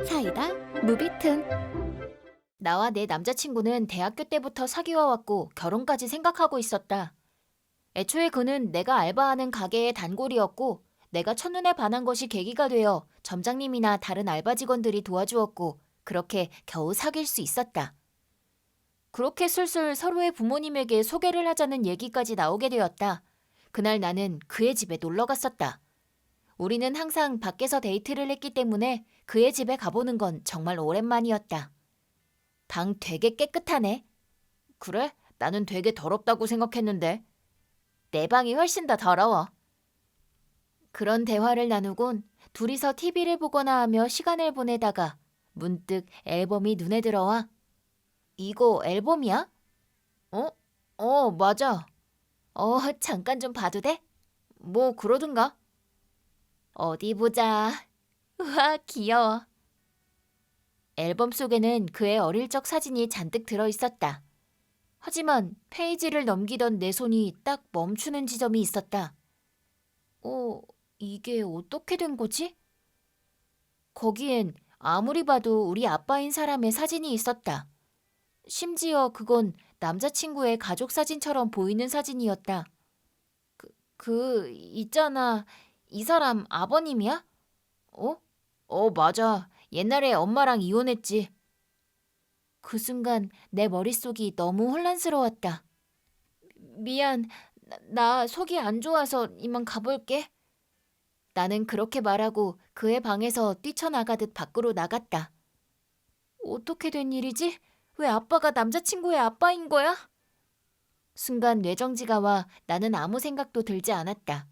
사이다 무비튼. 나와 내 남자친구는 대학교 때부터 사귀어왔고 결혼까지 생각하고 있었다. 애초에 그는 내가 알바하는 가게의 단골이었고 내가 첫눈에 반한 것이 계기가 되어 점장님이나 다른 알바 직원들이 도와주었고 그렇게 겨우 사귈 수 있었다. 그렇게 슬슬 서로의 부모님에게 소개를 하자는 얘기까지 나오게 되었다. 그날 나는 그의 집에 놀러 갔었다. 우리는 항상 밖에서 데이트를 했기 때문에 그의 집에 가보는 건 정말 오랜만이었다. 방 되게 깨끗하네. 그래? 나는 되게 더럽다고 생각했는데. 내 방이 훨씬 더 더러워. 그런 대화를 나누곤 둘이서 TV를 보거나 하며 시간을 보내다가 문득 앨범이 눈에 들어와. 이거 앨범이야? 맞아. 잠깐 좀 봐도 돼? 뭐 그러든가. 어디 보자. 우와, 귀여워. 앨범 속에는 그의 어릴 적 사진이 잔뜩 들어있었다. 하지만 페이지를 넘기던 내 손이 딱 멈추는 지점이 있었다. 이게 어떻게 된 거지? 거기엔 아무리 봐도 우리 아빠인 사람의 사진이 있었다. 심지어 그건 남자친구의 가족 사진처럼 보이는 사진이었다. 있잖아. 이 사람 아버님이야? 맞아. 옛날에 엄마랑 이혼했지. 그 순간 내 머릿속이 너무 혼란스러웠다. 미안, 나 속이 안 좋아서 이만 가볼게. 나는 그렇게 말하고 그의 방에서 뛰쳐나가듯 밖으로 나갔다. 어떻게 된 일이지? 왜 아빠가 남자친구의 아빠인 거야? 순간 뇌정지가 와 나는 아무 생각도 들지 않았다.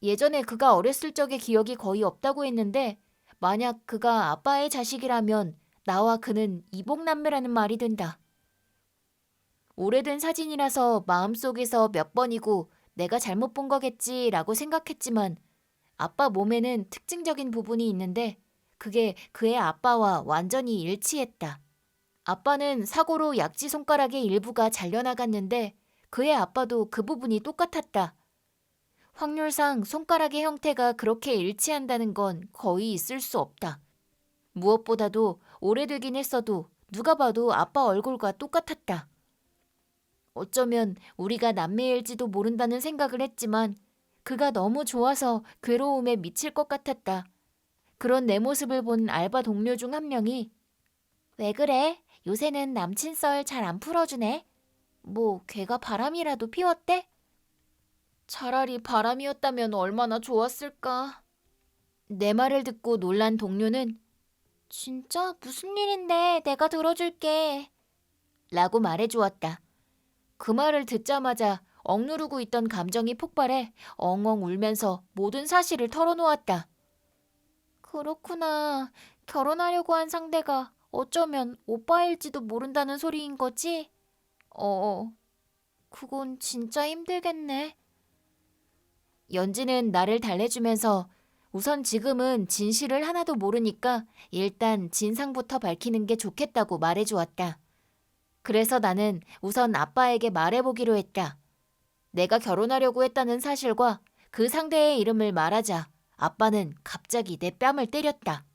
예전에 그가 어렸을 적의 기억이 거의 없다고 했는데 만약 그가 아빠의 자식이라면 나와 그는 이복남매라는 말이 된다. 오래된 사진이라서 마음속에서 몇 번이고 내가 잘못 본 거겠지라고 생각했지만 아빠 몸에는 특징적인 부분이 있는데 그게 그의 아빠와 완전히 일치했다. 아빠는 사고로 약지 손가락의 일부가 잘려나갔는데 그의 아빠도 그 부분이 똑같았다. 확률상 손가락의 형태가 그렇게 일치한다는 건 거의 있을 수 없다. 무엇보다도 오래되긴 했어도 누가 봐도 아빠 얼굴과 똑같았다. 어쩌면 우리가 남매일지도 모른다는 생각을 했지만 그가 너무 좋아서 괴로움에 미칠 것 같았다. 그런 내 모습을 본 알바 동료 중 한 명이 왜 그래? 요새는 남친 썰 잘 안 풀어주네. 뭐 걔가 바람이라도 피웠대? 차라리 바람이었다면 얼마나 좋았을까. 내 말을 듣고 놀란 동료는 진짜 무슨 일인데 내가 들어줄게 라고 말해주었다. 그 말을 듣자마자 억누르고 있던 감정이 폭발해 엉엉 울면서 모든 사실을 털어놓았다. 그렇구나. 결혼하려고 한 상대가 어쩌면 오빠일지도 모른다는 소리인 거지? 그건 진짜 힘들겠네. 연지는 나를 달래주면서 우선 지금은 진실을 하나도 모르니까 일단 진상부터 밝히는 게 좋겠다고 말해주었다. 그래서 나는 우선 아빠에게 말해보기로 했다. 내가 결혼하려고 했다는 사실과 그 상대의 이름을 말하자 아빠는 갑자기 내 뺨을 때렸다.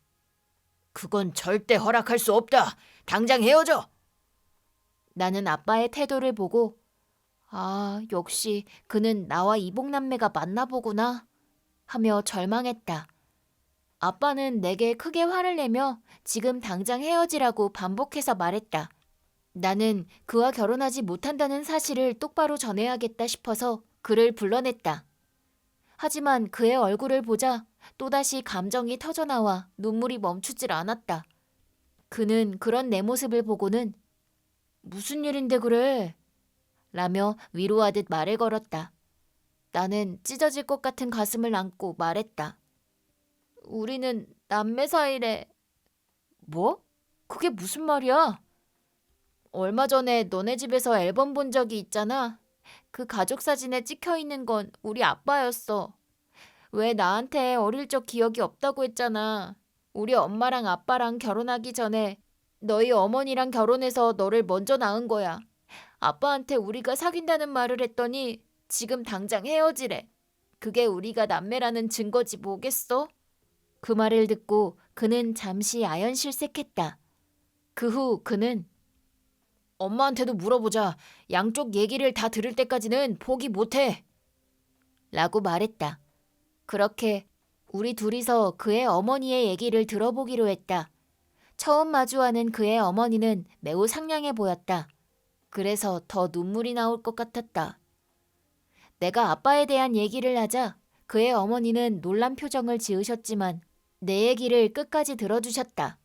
그건 절대 허락할 수 없다. 당장 헤어져. 나는 아빠의 태도를 보고 역시 그는 나와 이복남매가 맞나보구나 하며 절망했다. 아빠는 내게 크게 화를 내며 지금 당장 헤어지라고 반복해서 말했다. 나는 그와 결혼하지 못한다는 사실을 똑바로 전해야겠다 싶어서 그를 불러냈다. 하지만 그의 얼굴을 보자 또다시 감정이 터져나와 눈물이 멈추질 않았다. 그는 그런 내 모습을 보고는 무슨 일인데 그래? 라며 위로하듯 말을 걸었다. 나는 찢어질 것 같은 가슴을 안고 말했다. 우리는 남매 사이래. 뭐? 그게 무슨 말이야? 얼마 전에 너네 집에서 앨범 본 적이 있잖아. 그 가족 사진에 찍혀 있는 건 우리 아빠였어. 왜 나한테 어릴 적 기억이 없다고 했잖아. 우리 엄마랑 아빠랑 결혼하기 전에 너희 어머니랑 결혼해서 너를 먼저 낳은 거야. 아빠한테 우리가 사귄다는 말을 했더니 지금 당장 헤어지래. 그게 우리가 남매라는 증거지 뭐겠어? 그 말을 듣고 그는 잠시 아연실색했다. 그 후 그는 엄마한테도 물어보자. 양쪽 얘기를 다 들을 때까지는 포기 못해. 라고 말했다. 그렇게 우리 둘이서 그의 어머니의 얘기를 들어보기로 했다. 처음 마주하는 그의 어머니는 매우 상냥해 보였다. 그래서 더 눈물이 나올 것 같았다. 내가 아빠에 대한 얘기를 하자 그의 어머니는 놀란 표정을 지으셨지만 내 얘기를 끝까지 들어주셨다.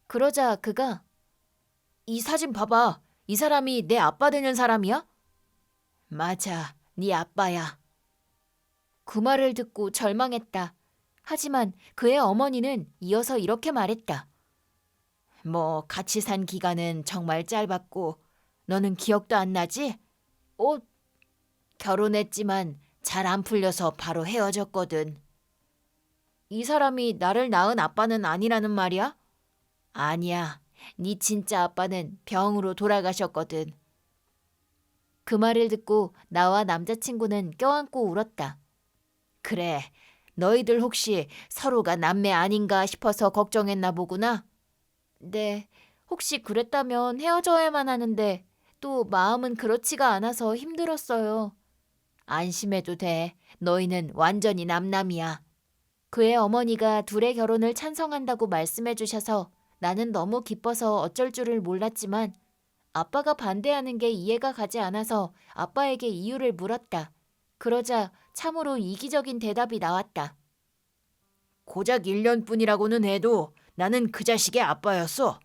그러자 그가 이 사진 봐봐. 이 사람이 내 아빠 되는 사람이야? 맞아, 네 아빠야. 그 말을 듣고 절망했다. 하지만 그의 어머니는 이어서 이렇게 말했다. 뭐 같이 산 기간은 정말 짧았고 너는 기억도 안 나지? 결혼했지만 잘 안 풀려서 바로 헤어졌거든. 이 사람이 나를 낳은 아빠는 아니라는 말이야? 아니야. 네 진짜 아빠는 병으로 돌아가셨거든. 그 말을 듣고 나와 남자친구는 껴안고 울었다. 그래, 너희들 혹시 서로가 남매 아닌가 싶어서 걱정했나 보구나? 네, 혹시 그랬다면 헤어져야만 하는데 또 마음은 그렇지가 않아서 힘들었어요. 안심해도 돼. 너희는 완전히 남남이야. 그의 어머니가 둘의 결혼을 찬성한다고 말씀해 주셔서 나는 너무 기뻐서 어쩔 줄을 몰랐지만 아빠가 반대하는 게 이해가 가지 않아서 아빠에게 이유를 물었다. 그러자 참으로 이기적인 대답이 나왔다. 고작 1년뿐이라고는 해도 나는 그 자식의 아빠였어.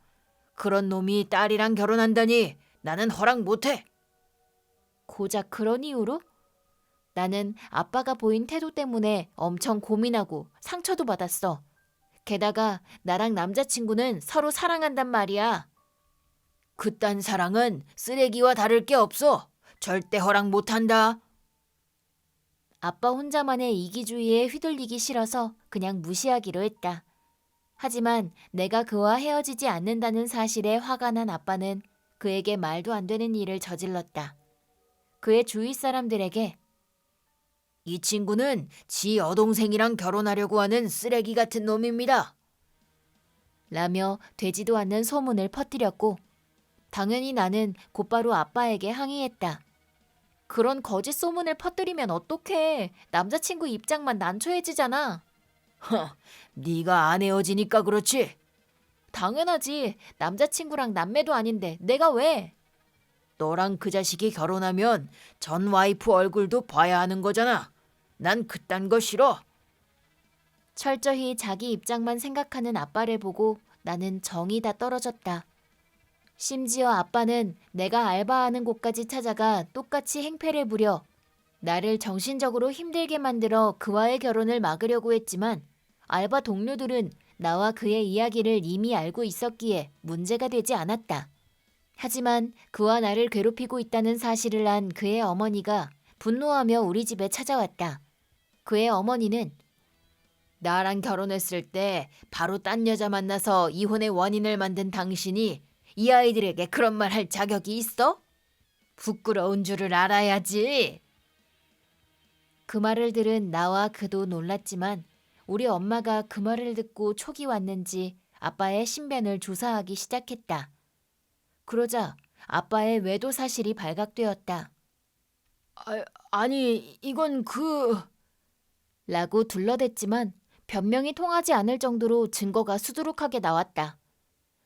그런 놈이 딸이랑 결혼한다니 나는 허락 못해. 고작 그런 이유로? 나는 아빠가 보인 태도 때문에 엄청 고민하고 상처도 받았어. 게다가 나랑 남자친구는 서로 사랑한단 말이야. 그딴 사랑은 쓰레기와 다를 게 없어. 절대 허락 못한다. 아빠 혼자만의 이기주의에 휘둘리기 싫어서 그냥 무시하기로 했다. 하지만 내가 그와 헤어지지 않는다는 사실에 화가 난 아빠는 그에게 말도 안 되는 일을 저질렀다. 그의 주위 사람들에게 이 친구는 지 여동생이랑 결혼하려고 하는 쓰레기 같은 놈입니다. 라며 되지도 않는 소문을 퍼뜨렸고 당연히 나는 곧바로 아빠에게 항의했다. 그런 거짓 소문을 퍼뜨리면 어떡해. 남자친구 입장만 난처해지잖아. 네가 안 헤어지니까 그렇지. 당연하지. 남자친구랑 남매도 아닌데 내가 왜? 너랑 그 자식이 결혼하면 전 와이프 얼굴도 봐야 하는 거잖아. 난 그딴 거 싫어. 철저히 자기 입장만 생각하는 아빠를 보고 나는 정이 다 떨어졌다. 심지어 아빠는 내가 알바하는 곳까지 찾아가 똑같이 행패를 부려 나를 정신적으로 힘들게 만들어 그와의 결혼을 막으려고 했지만 알바 동료들은 나와 그의 이야기를 이미 알고 있었기에 문제가 되지 않았다. 하지만 그와 나를 괴롭히고 있다는 사실을 안 그의 어머니가 분노하며 우리 집에 찾아왔다. 그의 어머니는 나랑 결혼했을 때 바로 딴 여자 만나서 이혼의 원인을 만든 당신이 이 아이들에게 그런 말 할 자격이 있어? 부끄러운 줄을 알아야지. 그 말을 들은 나와 그도 놀랐지만 우리 엄마가 그 말을 듣고 촉이 왔는지 아빠의 신변을 조사하기 시작했다. 그러자 아빠의 외도 사실이 발각되었다. 아니 이건 라고 둘러댔지만 변명이 통하지 않을 정도로 증거가 수두룩하게 나왔다.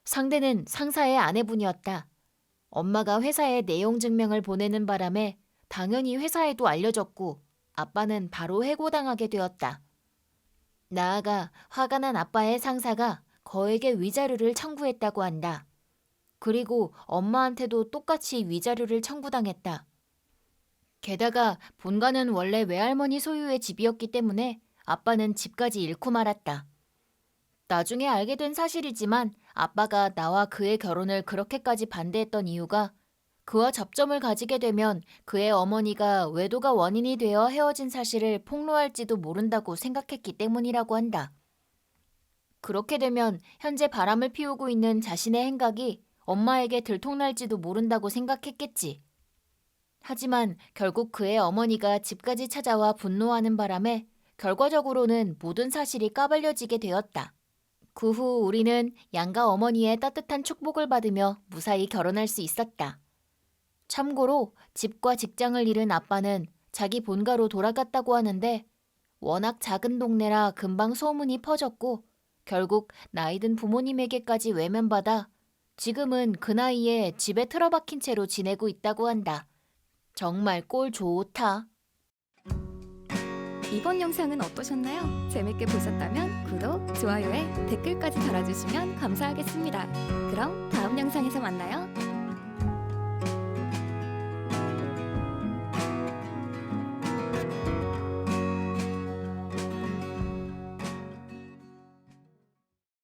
상대는 상사의 아내분이었다. 엄마가 회사에 내용 증명을 보내는 바람에 당연히 회사에도 알려졌고 아빠는 바로 해고당하게 되었다. 나아가 화가 난 아빠의 상사가 거액의 위자료를 청구했다고 한다. 그리고 엄마한테도 똑같이 위자료를 청구당했다. 게다가 본가는 원래 외할머니 소유의 집이었기 때문에 아빠는 집까지 잃고 말았다. 나중에 알게 된 사실이지만 아빠가 나와 그의 결혼을 그렇게까지 반대했던 이유가 그와 접점을 가지게 되면 그의 어머니가 외도가 원인이 되어 헤어진 사실을 폭로할지도 모른다고 생각했기 때문이라고 한다. 그렇게 되면 현재 바람을 피우고 있는 자신의 행각이 엄마에게 들통날지도 모른다고 생각했겠지. 하지만 결국 그의 어머니가 집까지 찾아와 분노하는 바람에 결과적으로는 모든 사실이 까발려지게 되었다. 그 후 우리는 양가 어머니의 따뜻한 축복을 받으며 무사히 결혼할 수 있었다. 참고로 집과 직장을 잃은 아빠는 자기 본가로 돌아갔다고 하는데 워낙 작은 동네라 금방 소문이 퍼졌고 결국 나이든 부모님에게까지 외면받아 지금은 그 나이에 집에 틀어박힌 채로 지내고 있다고 한다. 정말 꼴 좋다. 이번 영상은 어떠셨나요? 재밌게 보셨다면 구독, 좋아요에 댓글까지 달아주시면 감사하겠습니다. 그럼 다음 영상에서 만나요.